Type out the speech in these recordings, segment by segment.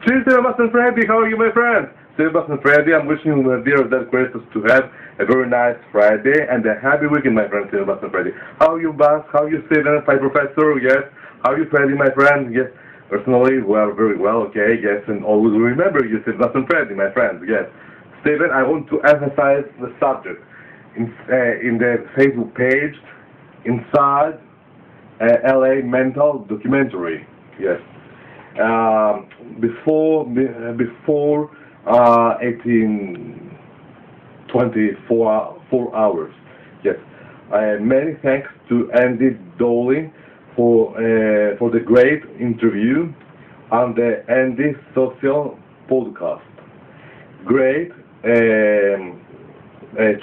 Cheers, Sebastian Freddy. How are you, my friend? Sebastian Freddy, I'm wishing you, my dear that Christus, to have a very nice Friday and a happy weekend, my friend, Sebastian Freddy. How are you, Bas? How are you, Steven? Hi, Professor. Yes. How are you, Freddy, my friend? Yes. Personally, well, very well. Okay. Yes, and always remember you, Sebastian Freddy, my friend. Yes. Steven, I want to emphasize the subject in the Facebook page inside LA Mental Documentary. Yes. Before 4 hours. Yes. Many thanks to Andy Dolly for the great interview on the Andy Social Podcast. Great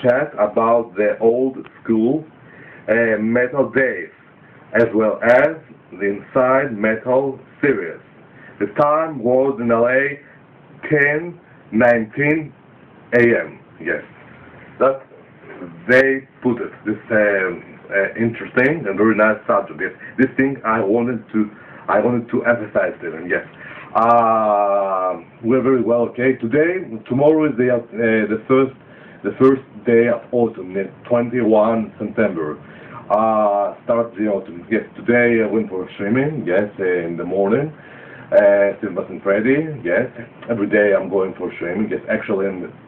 chat about the old school metal days, as well as the Inside Metal series. The time was in LA 10:19 a.m. Yes, that they put it. This interesting and very nice subject. Yes, this thing I wanted to emphasize it. And yes, we're very well. Okay, tomorrow is the first day of autumn. 21 September. Start the autumn. Yes, today I went for swimming. Yes, in the morning. Sebastian Freddy, yes. Every day I'm going for swimming. Yes, actually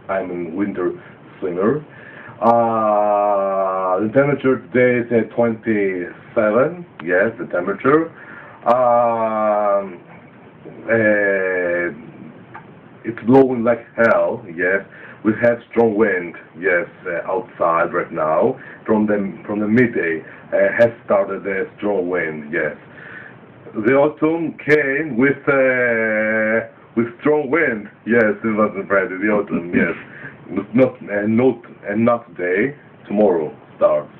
I'm a winter swimmer. The temperature today is 27. Yes, the temperature. It's blowing like hell. Yes, we have strong wind. Yes, outside right now. From the midday has started a strong wind. Yes. The autumn came with strong wind. Yes, it wasn't Friday. The autumn, yes, not today. Tomorrow starts,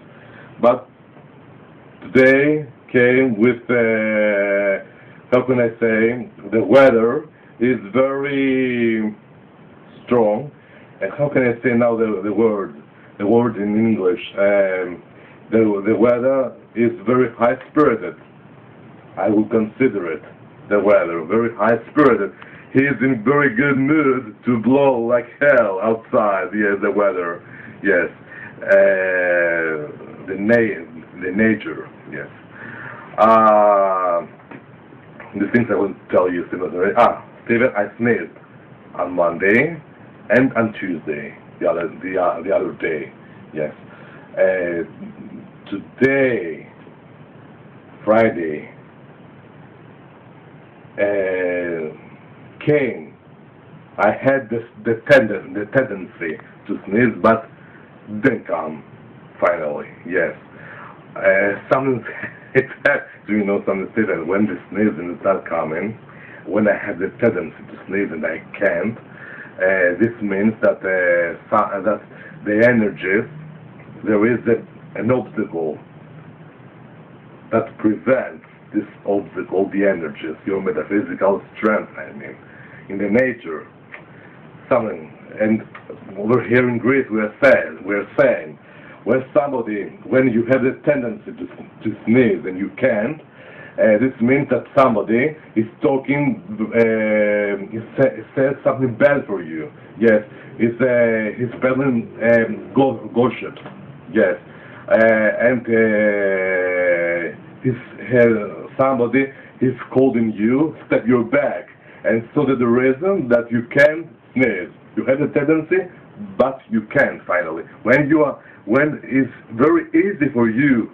but today came with how can I say? The weather is very strong, and how can I say now the word in English? The weather is very high spirited. I will consider it, the weather, very high-spirited. He is in very good mood to blow like hell outside, yes, the weather, yes. The nature, yes. The things I want to tell you, Steven. Steven, I sneezed on Monday and on Tuesday, the other day, yes. Today, Friday, came. I had the tendency to sneeze, but didn't come. Finally, yes. Something do you know something? That when the sneezing is not coming, when I have the tendency to sneeze and I can't, this means that that the energies, there is an obstacle that prevents this obstacle, the energies, your metaphysical strength, I mean, in the nature, something. And over here in Greece, we're saying, when you have the tendency to sneeze and you can't, this means that somebody is talking, he says something bad for you. Yes, he's peddling gossip. Yes, and somebody is calling you, step your back, and so that's the reason that you can't sneeze. You have the tendency, but you can't finally. When it's very easy for you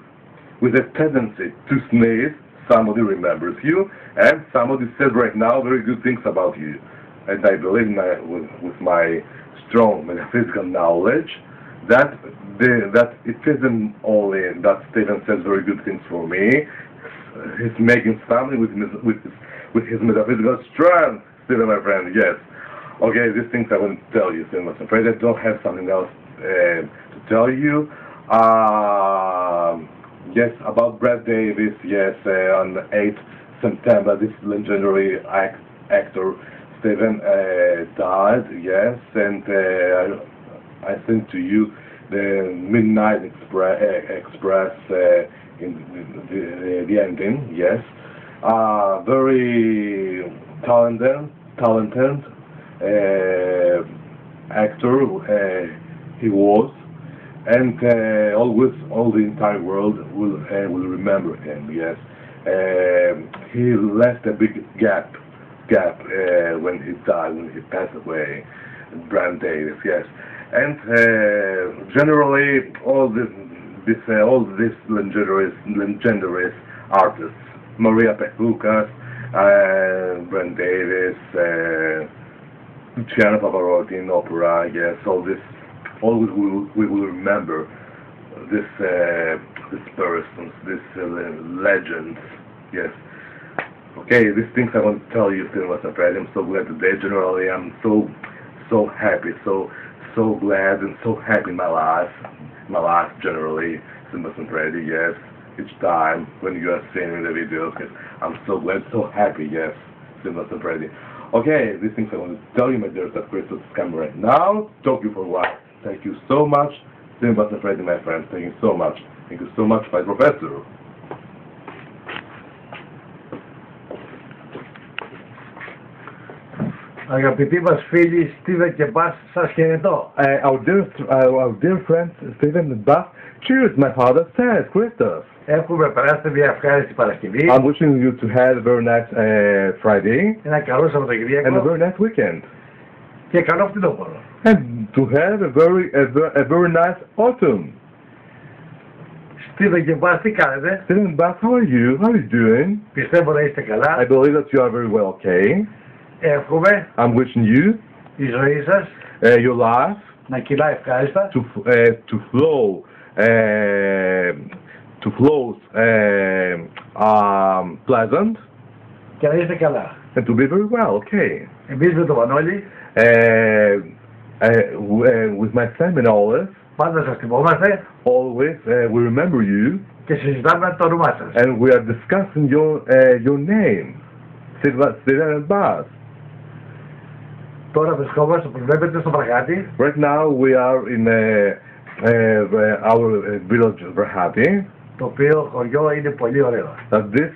with a tendency to sneeze, somebody remembers you, and somebody says right now very good things about you. And I believe with my strong metaphysical knowledge that it isn't only that Stephen says very good things for me. He's making something with his metaphysical strength, Stephen, my friend. Yes. Okay, these things I want to tell you, Stephen. I'm afraid I don't have something else to tell you. Yes, about Brad Davis. Yes, on 8th September, this legendary actor Stephen died. Yes, and I sent to you the Midnight Express in the ending. Yes, very talented talented actor he was, and always all the entire world will remember him. Yes, he left a big gap when he died, when he passed away. Brian Davis, yes, and generally all these legendary artists, Maria Pechucas, Brian Davis, Luciano Pavarotti in opera, yes, always we will remember these persons, these legends, yes. Okay, these things I want to tell you, Mr. Freddy. I'm so glad today. Generally, I'm so happy, so glad and so happy in my life generally, Mr. Freddy. Yes, each time when you are seeing the videos, yes, I'm so glad, so happy. Yes, Mr. Freddy. Okay, these things I want to tell you, my dear Christos, is coming right now. Talk you for a while. Thank you so much, Mr. Freddy, my friend. Thank you so much. Thank you so much, my professor. Αγαπητοί μας φίλοι, Steven και Bas, σας χαιρετώ. Our dear friends, Steven and Bas, cheers, my father says, Christos. Έχουμε περάσει μια ευχάριστη Παρασκευή. I'm wishing you to have a very nice Friday. Ένα καλό Σαββατοκυριακό. And a very nice weekend. Και καλό φθινόπωρο. And to have a very nice autumn. Steven και Bas, τι κάνετε? Steven and Bas, how are you? How are you doing? Πιστεύω να είστε καλά. I believe that you are very well, okay. Εύχομαι I'm wishing you η ζωή σας your life να κυλά ευχάριστα to flow pleasant και να είστε καλά. And to be very well, okay. Εμείς με τον Μανώλη with my son Manolis, πάντα σας θυμόμαστε always we remember you και συζητάμε το όνομά σας. and we are discussing your name, Steven and Bas. Τώρα βρισκόμαστε, όπως βλέπετε, στο Βραχάτι. Right now we are in our village Βραχάτι. Το οποίο χωριό είναι πολύ ωραίο. This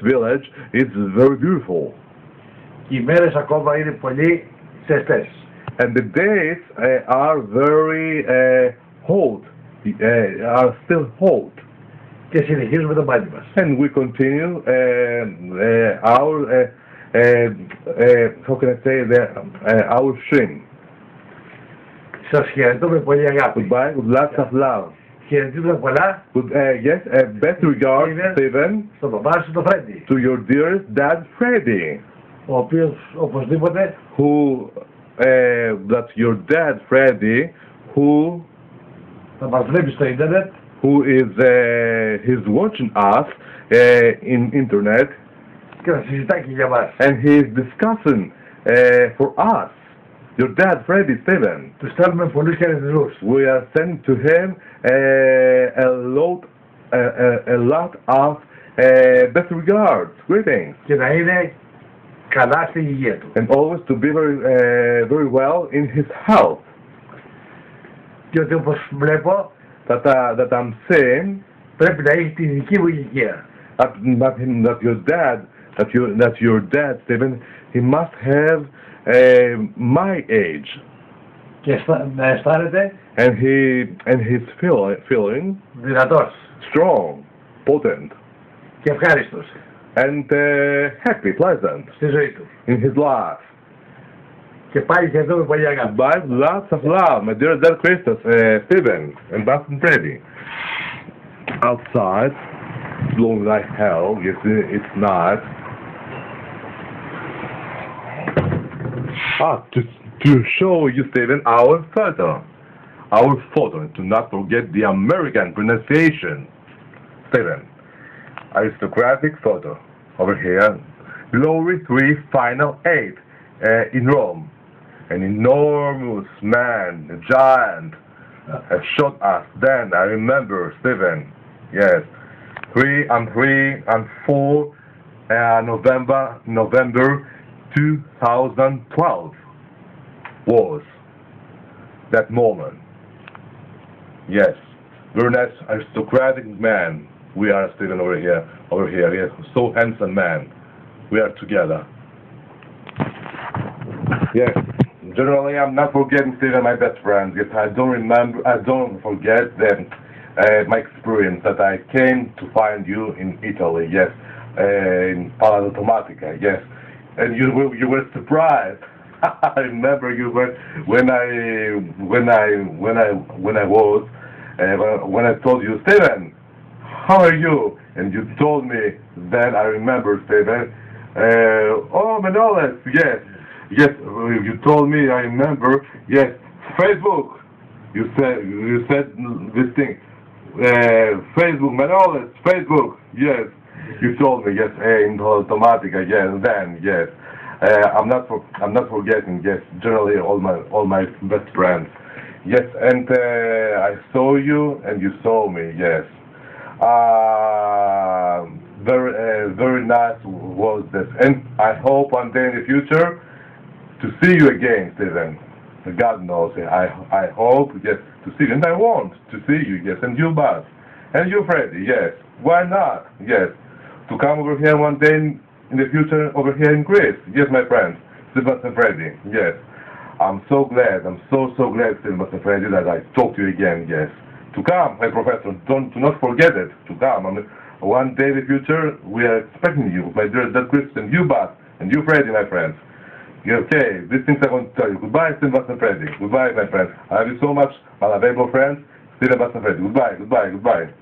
village is very beautiful. Οι μέρες ακόμα είναι πολύ ζεστές. And the days are very hot, are still hot. Και συνεχίζουμε το μάτι μας. And we continue our how can I say our stream. Σας χαιρετώ με πολύ αγάπη. Goodbye, with lots of love. Χαιρετίζουμε πολλά. Yes, best regards, Steven, στον παπά σου, τον Φρέντι. to your dearest dad, Freddy. Ο οποίος οπωσδήποτε That's your dad, Freddy, who θα μας βλέπει στο ίντερνετ. He's watching us in internet. Και θα συζητάει και για μας. And he's discussing for us. Your dad, Freddy, Steven. Του στέλνουμε πολλούς χαιρετισμούς. We are sending to him a lot of best regards, greetings. Και να είναι καλά στην υγεία του. And always to be very well in his health. Διότι όπως βλέπω, that I'm saying, πρέπει να έχει τη δική μου ηλικία. That your dad, Steven, he must have my age. Και να αισθάνεται and he's feeling δυνατός, strong, potent, και ευχάριστος and happy, pleasant στη ζωή του. in his life. Και πάλι χαιρετώ με πολύ αγάπη. By lots of love, my dear dad Christos, Steven, and Bas and Freddy. Outside, blowing like hell. Yes, it's not. To show you, Steven, our photo. And to not forget the American pronunciation. Steven, aristocratic photo. Over here, Glory 3, Final 8, in Rome. An enormous man, a giant, had shot us then, I remember, Steven. Yes. 3 and 4, November 2012 was that moment. Yes. Very nice aristocratic man. we are Steven over here, yes, so handsome man. We are together. Yes, generally I'm not forgetting Steven, my best friend. Yes, I don't forget them, my experience that I came to find you in Italy, yes, in Pala Automatica, yes, and you were surprised. I remember you were when I told you, Steven, how are you? And you told me. Then I remember, Steven. Oh, Manolis, yes, yes. You told me. I remember. Yes, Facebook. You said this thing. Facebook, Manolis, Facebook. Yes, you told me. Yes, in Automatica. Yes, then yes. I'm not forgetting. Yes, generally all my best friends. Yes, and I saw you and you saw me. Yes, very nice was this, and I hope one day in the future to see you again, Steven. God knows. I hope, yes, to see you, and I want to see you. Yes, and you, Bas, and you, Freddy. Yes, why not? Yes, to come over here one day in the future over here in Greece. Yes, my friends, Steven and Freddy. Yes. I'm so glad, I'm so glad, Mr. Freddy, that I talked to you again, yes. To come, my professor, do not forget it, to come. I mean, one day in the future, we are expecting you, my dear Dad Christian, you, Bas, and you, Freddy, my friends. Okay, these things I want to tell you. Goodbye, Mr. Freddy. Goodbye, my friends. I love you so much, my lovable friends, Steven, Mr. Freddy. Goodbye, goodbye, goodbye.